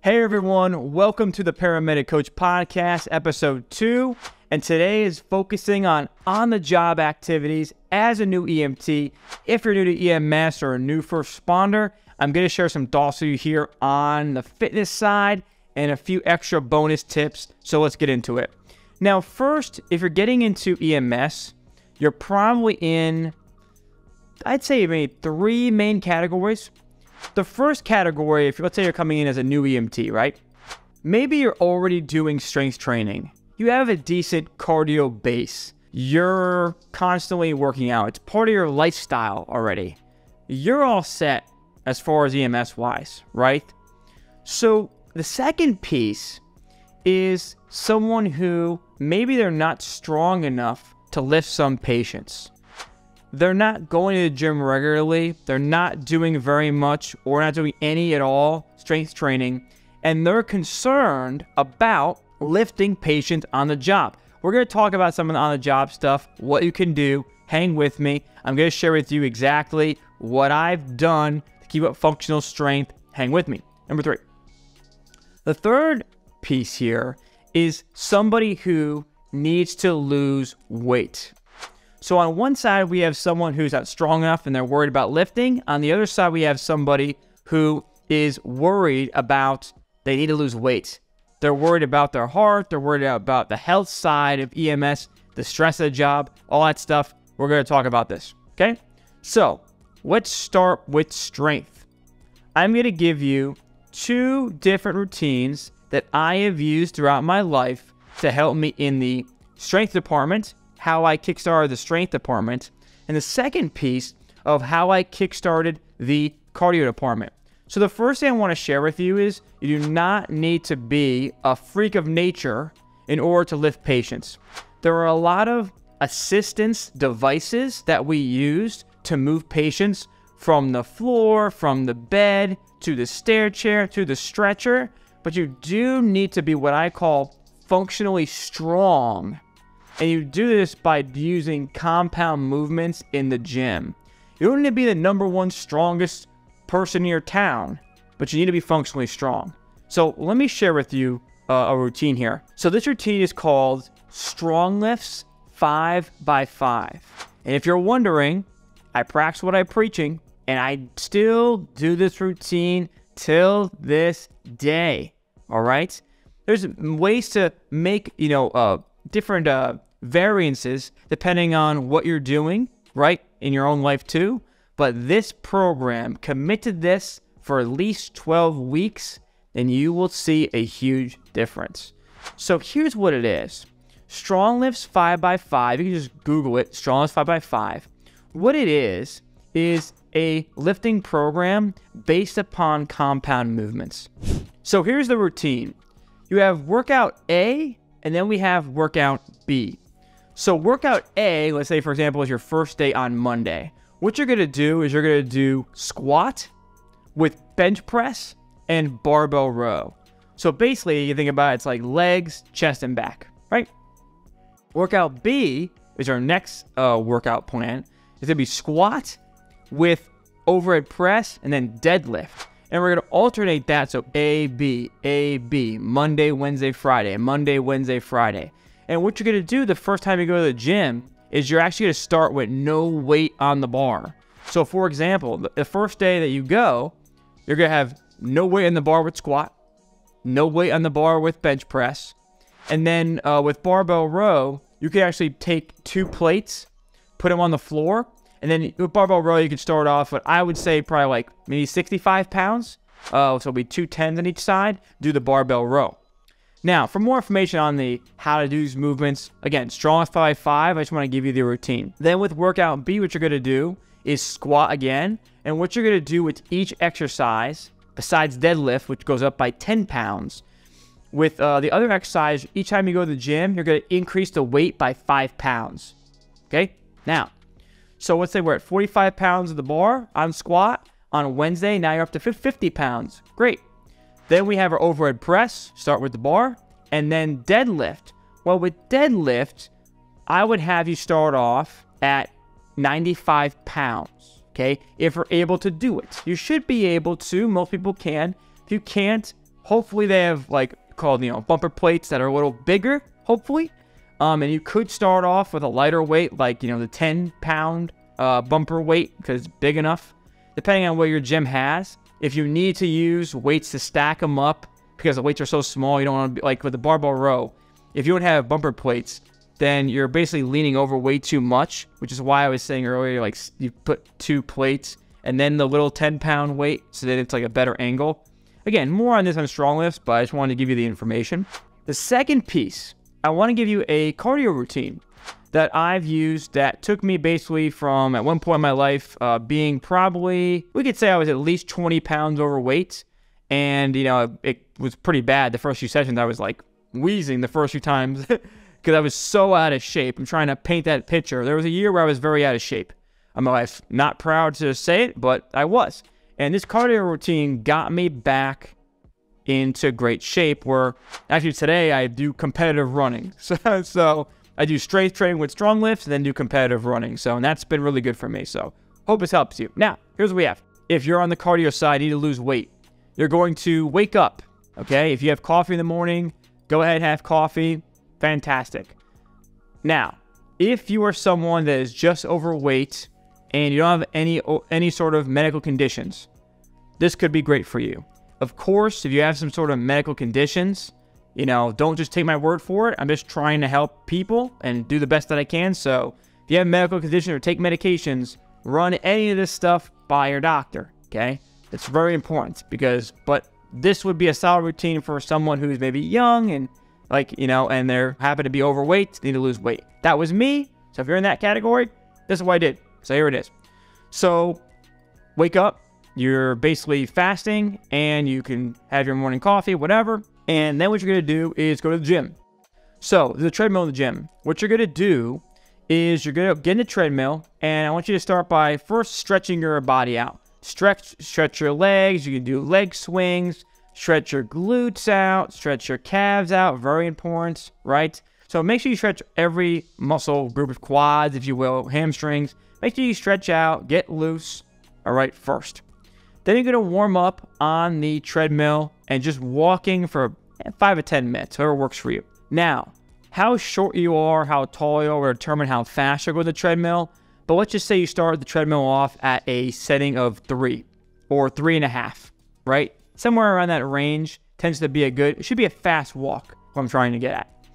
Hey everyone, welcome to the Paramedic Coach Podcast, episode 2, and today is focusing on the job activities as a new EMT. If you're new to EMS or a new first responder, I'm going to share some thoughts with you here on the fitness side and a few extra bonus tips, so let's get into it. Now first, if you're getting into EMS, you're probably in, I'd say maybe 3 main categories. The first category, if let's say you're coming in as a new EMT, right? Maybe you're already doing strength training. You have a decent cardio base. You're constantly working out. It's part of your lifestyle already. You're all set as far as EMS wise, right? So the second piece is someone who maybe they're not strong enough to lift some patients. They're not going to the gym regularly, they're not doing very much or not doing any at all strength training, and they're concerned about lifting patients on the job. We're going to talk about some of the on-the-job stuff, what you can do. Hang with me. I'm going to share with you exactly what I've done to keep up functional strength. Hang with me. Number 3. The third piece here is somebody who needs to lose weight. So on one side, we have someone who's not strong enough and they're worried about lifting. On the other side, we have somebody who is worried about they need to lose weight. They're worried about their heart. They're worried about the health side of EMS, the stress of the job, all that stuff. We're going to talk about this, okay? So let's start with strength. I'm going to give you 2 different routines that I have used throughout my life to help me in the strength department, how I kickstarted the strength department, and the second piece of how I kickstarted the cardio department. So the first thing I want to share with you is you do not need to be a freak of nature in order to lift patients. There are a lot of assistance devices that we use to move patients from the floor, from the bed, to the stair chair, to the stretcher, but you do need to be what I call functionally strong. And you do this by using compound movements in the gym. You don't need to be the #1 strongest person in your town, but you need to be functionally strong. So let me share with you a routine here. So this routine is called Strong Lifts 5x5. And if you're wondering, I practice what I'm preaching, and I still do this routine till this day. All right? There's ways to make, different variances depending on what you're doing, right, in your own life too. But this program, commit to this for at least 12 weeks, and you will see a huge difference. So here's what it is. Strong Lifts 5x5. You can just Google it, Strong Lifts 5x5. What it is a lifting program based upon compound movements. So here's the routine. You have workout A, and then we have workout B. So workout A, let's say for example, is your first day on Monday. What you're going to do is you're going to do squat with bench press and barbell row. So basically, you think about it, it's like legs, chest, and back, right? Workout B is our next workout plan. It's going to be squat with overhead press and then deadlift. And we're going to alternate that, so A, B, Monday, Wednesday, Friday, Monday, Wednesday, Friday. And what you're going to do the first time you go to the gym is you're actually going to start with no weight on the bar. So for example, the first day that you go, you're going to have no weight on the bar with squat, no weight on the bar with bench press. And then with barbell row, you can actually take 2 plates, put them on the floor. And then with barbell row, you can start off with, I would say, probably like maybe 65 pounds. So it'll be 2 10s on each side. Do the barbell row. Now, for more information on the how to do these movements, again, Strong Lifts 5x5, I just want to give you the routine. Then with workout B, what you're going to do is squat again. And what you're going to do with each exercise, besides deadlift, which goes up by 10 pounds, with the other exercise, each time you go to the gym, you're going to increase the weight by 5 pounds. Okay? Now, so let's say we're at 45 pounds of the bar on squat. On Wednesday, now you're up to 50 pounds. Great. Then we have our overhead press, start with the bar, and then deadlift. Well, with deadlift, I would have you start off at 95 pounds, okay? If you're able to do it. You should be able to. Most people can. If you can't, Hopefully they have like called, bumper plates that are a little bigger, hopefully. And you could start off with a lighter weight, like, the 10-pound bumper weight, because it's big enough, depending on what your gym has. If you need to use weights to stack them up, because the weights are so small, you don't want to be, like with the barbell row, if you don't have bumper plates, then you're basically leaning over way too much, which is why I was saying earlier, like, you put 2 plates and then the little 10-pound weight, so that it's like a better angle. Again, more on this on strong lifts, but I just wanted to give you the information. The second piece, I want to give you a cardio routine that I've used that took me basically from, at one point in my life, being probably, we could say I was at least 20 pounds overweight. And, it was pretty bad. The first few sessions, I was like wheezing the first few times because I was so out of shape. I'm trying to paint that picture. There was a year where I was very out of shape. I'm not proud to say it, but I was. And this cardio routine got me back into great shape, where actually today I do competitive running. So I do strength training with strong lifts and then do competitive running. And that's been really good for me. So hope this helps you. Now, here's what we have. If you're on the cardio side, you need to lose weight. You're going to wake up, okay? If you have coffee in the morning, go ahead and have coffee. Fantastic. Now, if you are someone that is just overweight and you don't have any sort of medical conditions, this could be great for you. Of course, if you have some sort of medical conditions, don't just take my word for it. I'm just trying to help people and do the best that I can. So if you have medical conditions or take medications, run any of this stuff by your doctor, okay? It's very important but this would be a solid routine for someone who's maybe young and and they're happen to be overweight, need to lose weight. That was me. So if you're in that category, this is what I did. So here it is. So wake up, you're basically fasting and you can have your morning coffee, whatever. And then what you're going to do is go to the gym. So there's a treadmill in the gym. What you're going to do is you're going to get in the treadmill, and I want you to start by first stretching your body out. Stretch your legs. You can do leg swings, stretch your glutes out, stretch your calves out. Very important, right? So make sure you stretch every muscle group of quads, if you will, hamstrings. Make sure you stretch out, get loose, all right, first. Then you're going to warm up on the treadmill and just walking for 5 to 10 minutes, whatever works for you. Now, how short you are, how tall you are will determine how fast you'll go to the treadmill. But let's just say you start the treadmill off at a setting of 3 or 3.5, right? Somewhere around that range tends to be it should be a fast walk, what I'm trying to get at.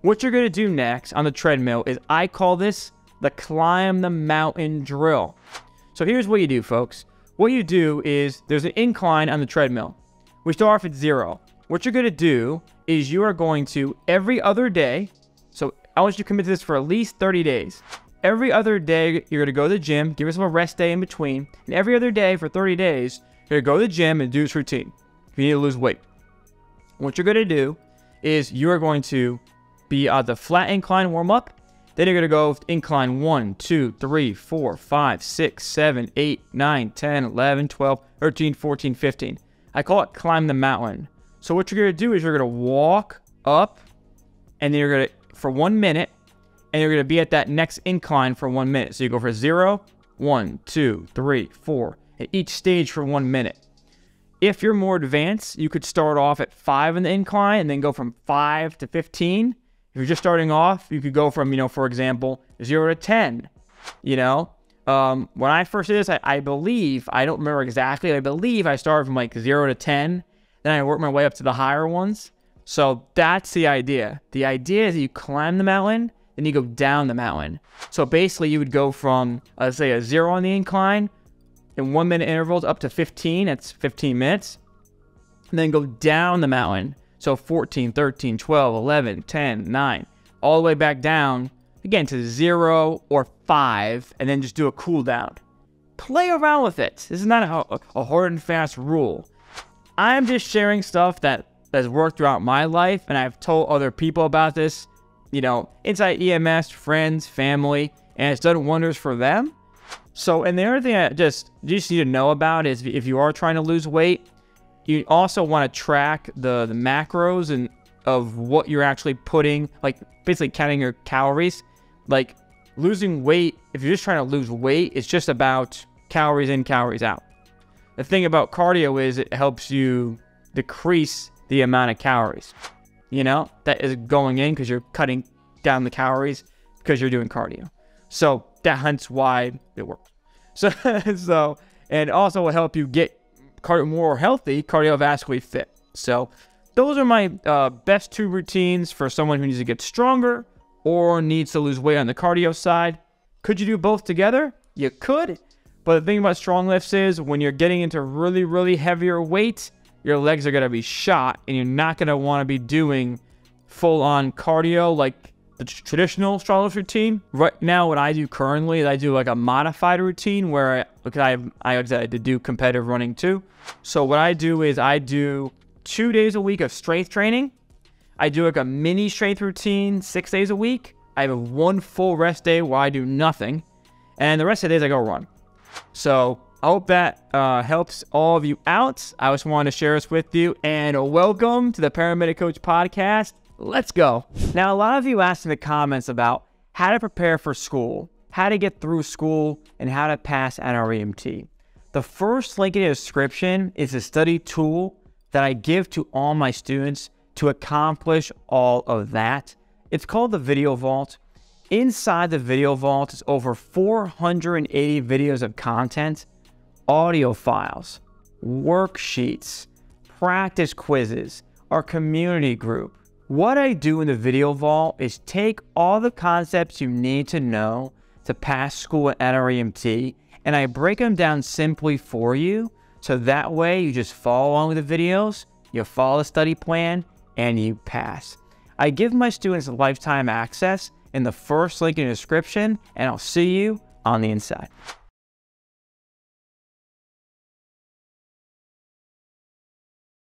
What you're going to do next on the treadmill is, I call this the climb the mountain drill. So here's what you do, folks. What you do is, there's an incline on the treadmill. We start off at 0. What you're going to do is you are going to, every other day, so I want you to commit to this for at least 30 days. Every other day, you're going to go to the gym, give yourself a rest day in between, and every other day for 30 days, you're going to go to the gym and do this routine if you need to lose weight. What you're going to do is you are going to be on the flat incline warm-up. Then you're going to go incline 1, 2, 3, 4, 5, 6, 7, 8, 9, 10, 11, 12, 13, 14, 15. I call it climb the mountain. So what you're going to do is you're going to walk up, and then you're going to, for 1 minute, and you're going to be at that next incline for 1 minute. So you go for 0, 1, 2, 3, 4, at each stage for 1 minute. If you're more advanced, you could start off at 5 in the incline and then go from 5 to 15. If you're just starting off, you could go from, for example, 0 to 10. When I first did this, I believe, I don't remember exactly, I believe I started from like 0 to 10. Then I worked my way up to the higher ones. So that's the idea. The idea is that you climb the mountain, then you go down the mountain. So basically you would go from, let's say, a 0 on the incline in 1 minute intervals up to 15. That's 15 minutes. And then go down the mountain. So 14, 13, 12, 11, 10, 9, all the way back down, again, to 0 or 5, and then just do a cool down. Play around with it. This is not a hard and fast rule. I'm just sharing stuff that has worked throughout my life, and I've told other people about this, inside EMS, friends, family, and it's done wonders for them. So, and the other thing I just need to know about is, if you are trying to lose weight, you also want to track the macros and of what you're actually putting, like basically counting your calories. Like losing weight, if you're just trying to lose weight, it's just about calories in, calories out. The thing about cardio is it helps you decrease the amount of calories, that is going in because you're cutting down the calories because you're doing cardio. So that's why it works. So and also will help you get more healthy, cardiovascularly fit. So those are my best 2 routines for someone who needs to get stronger or needs to lose weight on the cardio side. Could you do both together? You could. But the thing about strong lifts is when you're getting into really, really heavier weight, your legs are going to be shot and you're not going to want to be doing full-on cardio like the traditional strong lift routine. Right now, what I do currently is I do like a modified routine where I had to do competitive running too. So what I do is I do 2 days a week of strength training. I do like a mini strength routine 6 days a week. I have 1 full rest day where I do nothing. And the rest of the days I go run. So I hope that helps all of you out. I just wanted to share this with you. And welcome to the Paramedic Coach Podcast. Let's go. Now, a lot of you asked in the comments about how to prepare for school, how to get through school, and how to pass NREMT. The first link in the description is a study tool that I give to all my students to accomplish all of that. It's called the Video Vault. Inside the Video Vault is over 480 videos of content, audio files, worksheets, practice quizzes, our community group. What I do in the Video Vault is take all the concepts you need to know to pass school at NREMT, and I break them down simply for you, so that way you just follow along with the videos, you follow the study plan, and you pass. I give my students lifetime access in the first link in the description, and I'll see you on the inside.